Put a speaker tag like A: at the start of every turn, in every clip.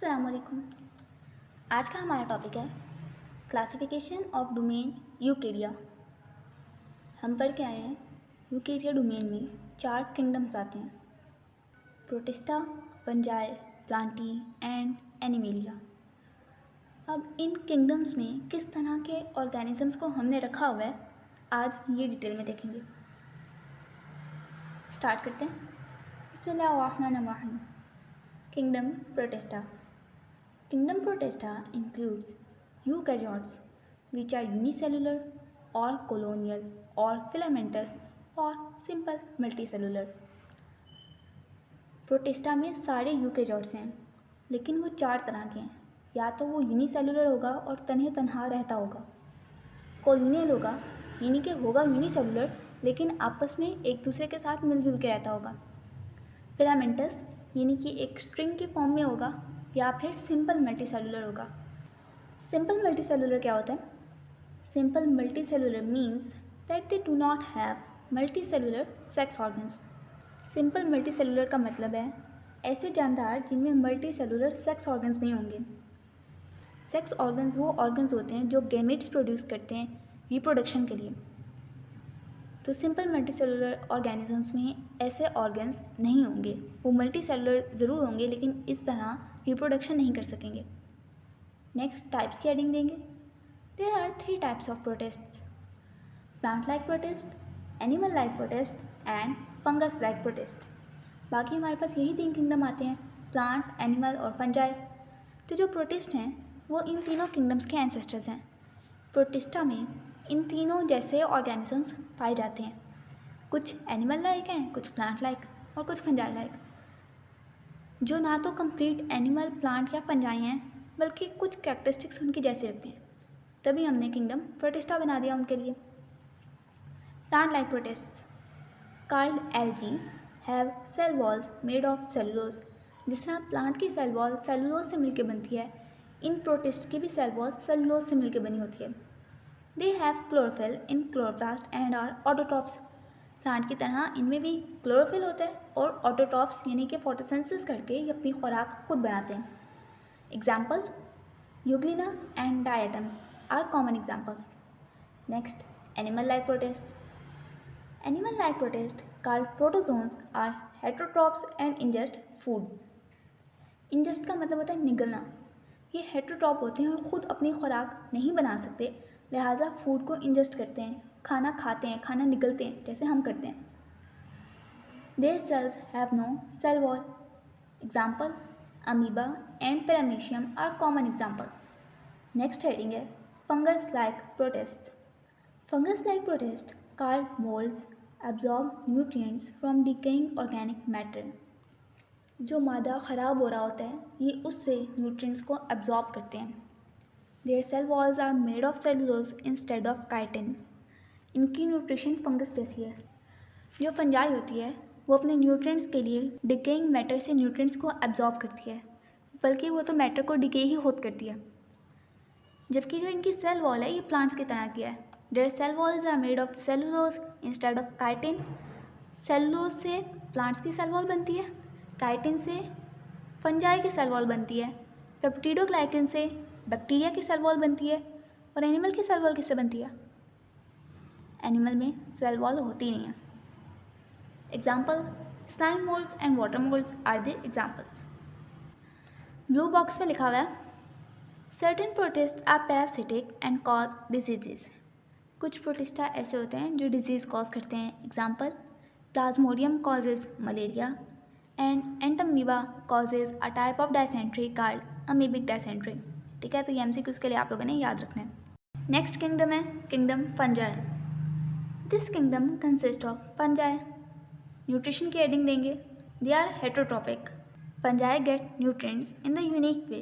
A: अस्सलाम वालेकुम। आज का हमारा टॉपिक है क्लासिफिकेशन ऑफ डोमेन यूकेरिया। हम पढ़ के आए हैं यूकेरिया डोमेन में 4 किंगडम्स आते हैं, protista, fungi, Plantae and animalia. अब इन किंगडम्स में किस तरह के ऑर्गेनिजम्स को हमने रखा हुआ है आज ये डिटेल में देखेंगे। स्टार्ट करते हैं। बिस्मिल्लाहिर्रहमानिर्रहीम। Kingdom protista. Kingdom Protista includes eukaryotes, which are unicellular or colonial or filamentous or simple multicellular. Protista में सारे यूकेरियोट्स हैं, लेकिन वो 4 तरह के हैं। या तो वो यूनिसेलुलर होगा और तन्हे तनहा रहता होगा, कॉलोनियल होगा यानी कि होगा यूनिसेलुलर लेकिन आपस में एक दूसरे के साथ मिलजुल के रहता होगा, फिलामेंटस यानी कि एक स्ट्रिंग के फॉर्म में होगा, या फिर सिंपल मल्टीसेलुलर होगा। सिंपल मल्टीसेलुलर क्या होता है? Simple multicellular means that they do not have multicellular sex organs. Simple multicellular का मतलब है ऐसे जानदार जिनमें मल्टीसेलुलर सेक्स ऑर्गन्स नहीं होंगे। सेक्स ऑर्गन्स वो ऑर्गन्स होते हैं जो गैमेट्स प्रोड्यूस करते हैं रिप्रोडक्शन के लिए। तो सिंपल मल्टीसेलुलर ऑर्गेनिजम्स में ऐसे ऑर्गन्स नहीं होंगे, वो मल्टीसेलुलर ज़रूर होंगे लेकिन इस तरह रिप्रोडक्शन नहीं कर सकेंगे। नेक्स्ट टाइप्स की हेडिंग देंगे। There are 3 types of protists, plant like protist, animal like protist and fungus like protist. बाकी हमारे पास यही 3 किंगडम आते हैं, प्लांट, एनिमल और फंजाई। तो जो प्रोटिस्ट हैं वो इन तीनों किंगडम्स के एंसेस्टर्स हैं। प्रोटिस्टा में इन तीनों जैसे ऑर्गेनिजम्स पाए जाते हैं, कुछ एनिमल लाइक हैं, कुछ प्लांट लाइक और कुछ फंजाई लाइक, जो ना तो कंप्लीट एनिमल, प्लांट या फंजाई हैं बल्कि कुछ कैरेक्टरिस्टिक्स उनकी जैसे रखते हैं। तभी हमने किंगडम प्रोटिस्टा बना दिया उनके लिए। Plant like protists called algae have cell walls made of cellulose. जिस तरह प्लांट की सेल वॉल सेलुलोज से मिलकर बनती है, इन प्रोटिस्ट की भी सेल वॉल सेलुलोज से मिलकर बनी होती है। They have chlorophyll in chloroplast and are autotrophs. Plant की तरह इनमें भी क्लोरोफिल होता है और ऑटोट्रॉप्स यानी कि फोटोसिंथेसिस करके ये अपनी खुराक खुद बनाते हैं। Example euglena and diatoms are common examples. Next animal like protist. Animal like protist called protozoans are heterotrophs and ingest food. Ingest का मतलब होता है निगलना। ये हेटरोट्रॉप होते हैं और ख़ुद अपनी खुराक नहीं बना सकते, लिहाजा फूड को इंजेस्ट करते हैं, खाना खाते हैं, खाना निगलते हैं जैसे हम करते हैं। Their cells have no cell wall. Example amoeba and paramecium are common examples. Next heading है fungus like protist. Fungus like protist called moulds absorb nutrients from decaying organic matter. जो मादा ख़राब हो रहा होता है ये उससे न्यूट्रिएंट्स को एब्जॉर्ब करते हैं। Their cell walls are made of cellulose instead of chitin. इनकी न्यूट्रिशन फंगस जैसी है। जो फंजाई होती है वो अपने न्यूट्रिएंट्स के लिए डिकेइंग मैटर से न्यूट्रिएंट्स को एब्जॉर्ब करती है, बल्कि वो तो मैटर को डिके ही खुद करती है। जबकि जो इनकी सेल वॉल है ये प्लांट्स की तरह की है। Their cell walls are made of cellulose instead of chitin. Cellulose से प्लांट्स की सेल वॉल बनती है, काइटिन से फंजाई की सेल वॉल बनती है, पेप्टिडोग्लाइकन से बैक्टीरिया की सेल वॉल बनती है, और एनिमल की सेल वॉल किससे बनती है? एनिमल में सेल वॉल होती नहीं है। Example slime moulds and water moulds are the examples. Blue box में लिखा हुआ है certain protist are parasitic and cause diseases. कुछ प्रोटिस्टा ऐसे होते हैं जो डिजीज़ कॉज करते हैं। Example plasmodium causes malaria and entamoeba causes a type of dysentery called amoebic dysentery. ठीक है, तो ये एमसीक्यूज़ के लिए आप लोगों ने याद रखना है। नेक्स्ट किंगडम है kingdom fungi. This kingdom consist of fungi. Nutrition की हेडिंग देंगे। They are heterotrophic. Fungi get nutrients in the unique way.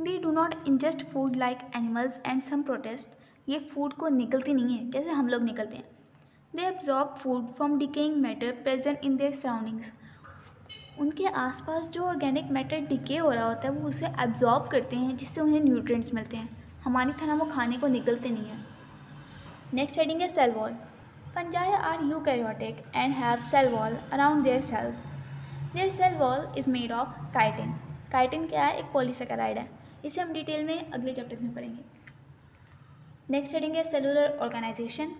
A: They do not ingest food like animals and some protist. ये food को निकलती नहीं है जैसे हम लोग निकलते हैं। They absorb food from decaying matter present in their surroundings. उनके आसपास जो ऑर्गेनिक मैटर डिके हो रहा होता है वो उसे एब्जॉर्ब करते हैं, जिससे उन्हें न्यूट्रिएंट्स मिलते हैं। हमारी तरह वो खाने को निकलते नहीं हैं। नेक्स्ट हेडिंग है cell wall. Fungi are eukaryotic and have cell wall around their cells. Their cell wall is made of chitin. Chitin क्या है? एक पॉलीसेकेराइड है। इसे हम डिटेल में अगले चैप्टर्स में पढ़ेंगे। नेक्स्ट पढ़ेंगे cellular organisation.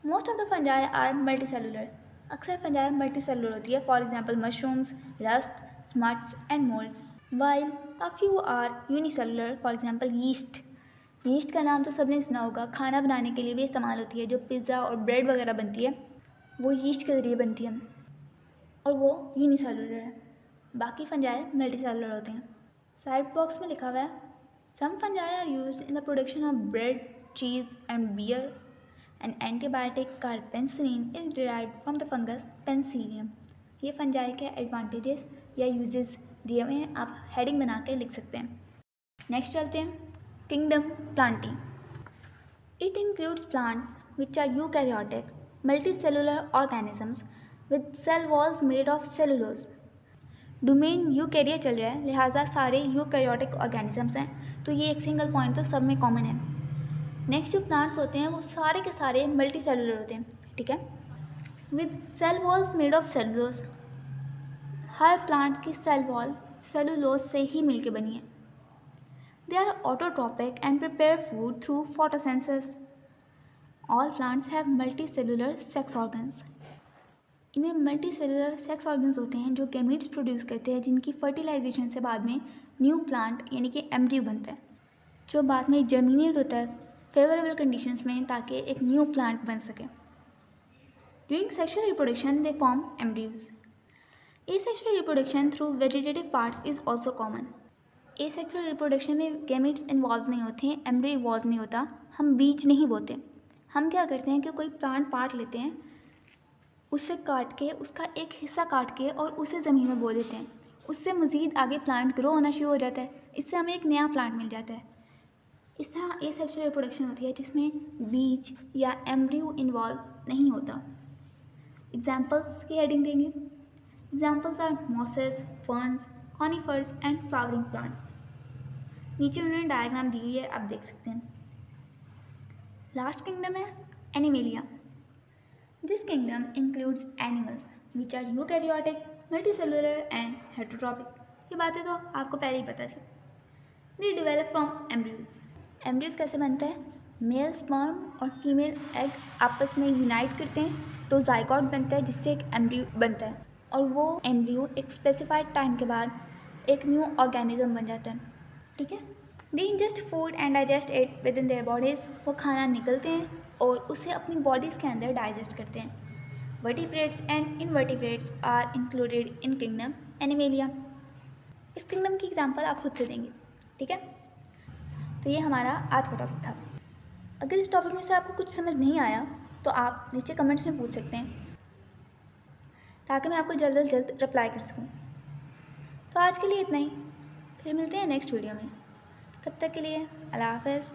A: Most of the fungi are multi cellular. अक्सर फंजाई मल्टी सेलुलर होती है, for example mushrooms, rust, smuts and moulds, while a few are unicellular, for example yeast. Yeast का नाम तो सबने सुना होगा, खाना बनाने के लिए भी इस्तेमाल होती है। जो पिज़्ज़ा और ब्रेड वगैरह बनती है वो यीस्ट के ज़रिए बनती है और वो यूनिसेलुलर है। बाकी फंजाई मल्टी सेलुलर होते हैं। साइड बॉक्स में लिखा हुआ है some fungi are used in the production of bread, cheese and beer. An antibiotic called penicillin is derived from the fungus penicillium. ये फंजाई के एडवांटेजेस या यूजेस दिए हुए हैं, आप हेडिंग बना के लिख सकते हैं। नेक्स्ट चलते हैं kingdom plantae. It includes plants which are eukaryotic multicellular organisms with cell walls made of cellulose. Domain eukarya चल रहा है, लिहाजा सारे यूकैरियोटिक ऑर्गेनिजम्स हैं, तो ये एक सिंगल पॉइंट तो सब में कॉमन है। नेक्स्ट जो प्लांट्स होते हैं वो सारे के सारे मल्टी सेलुलर होते हैं, ठीक है, with cell walls made of cellulose. हर प्लांट की सेल वॉल सेलुलोज से ही मिलके बनी है। They are autotrophic and prepare food through photosynthesis. All plants have multi cellular sex organs. इनमें मल्टी सेलुलर सेक्स ऑर्गन्स होते हैं जो गैमीट्स प्रोड्यूस करते हैं, जिनकी फर्टिलाइजेशन से बाद में न्यू प्लांट यानी कि एम्ब्रियो बनता है, जो बाद में जर्मिनेट होता है फेवरेबल कंडीशंस में ताकि एक न्यू प्लांट बन सके। During sexual reproduction they form embryos. Asexual reproduction through vegetative parts is also common. Asexual reproduction में गैमेट्स इन्वॉल्व नहीं होते हैं, एम्ब्रियो इवॉल्व नहीं होता, हम बीज नहीं बोते। हम क्या करते हैं कि कोई प्लांट पार्ट लेते हैं, उससे काट के उसका एक हिस्सा काट के और उसे ज़मीन में बो देते हैं, उससे मज़ीद आगे प्लांट ग्रो होना शुरू हो जाता है, इससे हमें एक नया प्लांट मिल जाता है। इस तरह एसेक्सुअल रिप्रोडक्शन होती है जिसमें बीज या एम्ब्रियो इन्वॉल्व नहीं होता। एग्जाम्पल्स की हेडिंग देंगे। Examples are mosses, ferns, conifers and flowering plants. नीचे उन्होंने डायग्राम दी हुई है, आप देख सकते हैं। लास्ट किंगडम है animalia. This kingdom includes animals which are eukaryotic, multicellular and heterotrophic. ये बातें तो आपको पहले ही पता थी। They develop from embryos. Embryos कैसे बनता है? मेल स्पर्म और फीमेल एग आपस में यूनाइट करते हैं तो जाइगोट बनता है, जिससे एक एम्ब्रियो बनता है, और वो एम्ब्रियो एक स्पेसिफाइड टाइम के बाद एक न्यू ऑर्गेनिज्म बन जाता है, ठीक है। They ingest food and digest it within their bodies. वो खाना निकलते हैं और उसे अपनी बॉडीज़ के अंदर डाइजेस्ट करते हैं। Vertebrates and invertebrates are included in kingdom animalia. इस किंगडम की एग्जांपल आप खुद से देंगे, ठीक है। तो ये हमारा आज का टॉपिक था। अगर इस टॉपिक में से आपको कुछ समझ नहीं आया तो आप नीचे कमेंट्स में पूछ सकते हैं, ताकि मैं आपको जल्द से जल्द रिप्लाई कर सकूं। तो आज के लिए इतना ही, फिर मिलते हैं नेक्स्ट वीडियो में। तब तक के लिए अल्लाह हाफ़िज़।